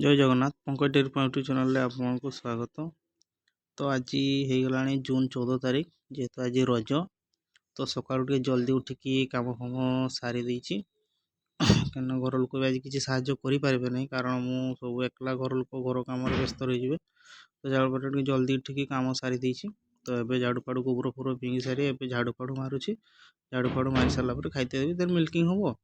जय Jagannath Pankaj dairy farm YouTube channel आपको स्वागत। तो आज हो जून 14 तारीख जेहेतु आज रज तो सका जल्दी उठिकी कम फाम सारी देती क्या घर लोक भी आज किसी साहाଯ୍य करें ना कारण मुझे सब एकला घर लोक घर कम व्यस्त रही तो झाड़ू जल्दी उठिकी कम सारी देती। तो ये झाड़ू फाड़ू गोबर फोबर फिंगी सारी ए झाड़ू फाड़ू मारुची झाड़ू फाड़ू मारी सारापर खाईते देवी देन मिल्किंग हम।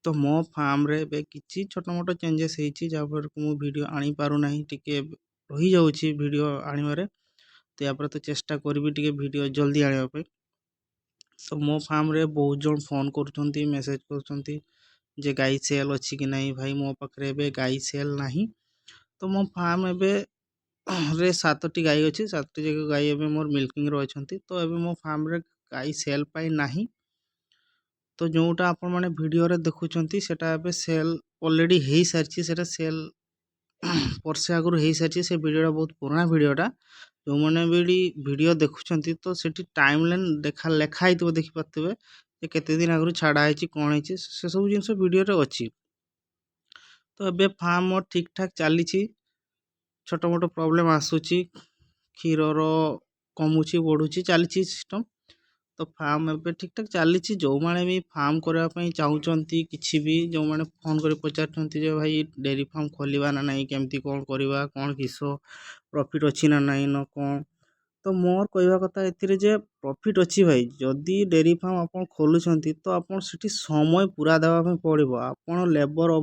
तो मो फार्म रे बे किछि छोटा मोटा चेंजेस होती जहाँफल मु वीडियो आनी पारुना टिके रही जाऊँगी वीडियो आनिबारे तो या तो चेष्टा करी टिके वीडियो जल्दी आने पे। तो मो फार्म रे बहुत जन फोन कर मेसेज कर जे गाई सेल अच्छी कि नहीं भाई मो पाखे गाई सेल नहीं। तो मो फार्म रे 7टी गाई अच्छी 7टी जगह गाई एवं मोर मिल्किंग अच्छा तो ये मो फार्म रे गाई सेल पाई नहीं। तो जोटा आपण मैंने वीडियो रे देखुंट से सेल ऑलरेडी हो सारी से सेल वर्षे आगुरी हो सारी से वीडियोटा बहुत पुराना वीडियोटा जो मैंने भी वीडियो देखुंट तो सेठी टाइम लाइन लेखाई देखिपे केते दिन आगुरी छाड़ाई कौन है से सब जिन वीडियो रे अच्छी। तो ये फार्म मोर ठीक ठाक चली छोट मोट प्रॉब्लम आसूची क्षीर कमुची बढ़ुची चली सिस्टम। तो फार्म ए ठीक ठाक चली जो मैंने भी फार्म करने चाहते किसी भी जो मैंने फोन कर पचार भाई डेयरी फार्म खोलवा ना नहीं केमती कौन करवा कौन किस प्रॉफिट अच्छी ना नहीं न कौन। तो मोर कहवा कथा ए प्रॉफिट अच्छी भाई जदि डेयरी फार्म आप खोलुंट तो आप समय पूरा देवाई पड़ो आप लेबर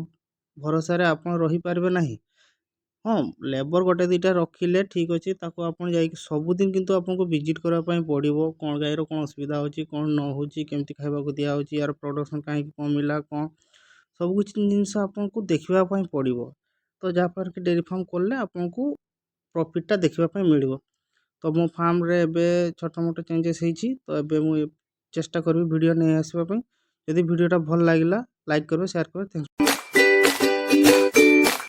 भरोसा आप रही पारे ना। हाँ लेबर गोटे दुटा रखिले ठीक अच्छे आपड़ जा सबुदिन किंतु आपको विजिट करने पड़ो कौन गायर कौन असुविधा होची कौन न होची केमती खाइबा दिया यार प्रोडक्शन कहीं कमिला कौन सब कुछ जिनस आपको देखापी पड़ो। तो जहाँपर कि डेयरी फार्म खोलने आपको प्रॉफिटा देखापी मिल। तो मो फार्म रे एबे छोटा मोटा चेंजेस होती तो एबे मु चेष्टा करी वीडियो नहीं आसवाई। यदि वीडियोटा भल लगे लाइक करें शेयर करें। Thank you.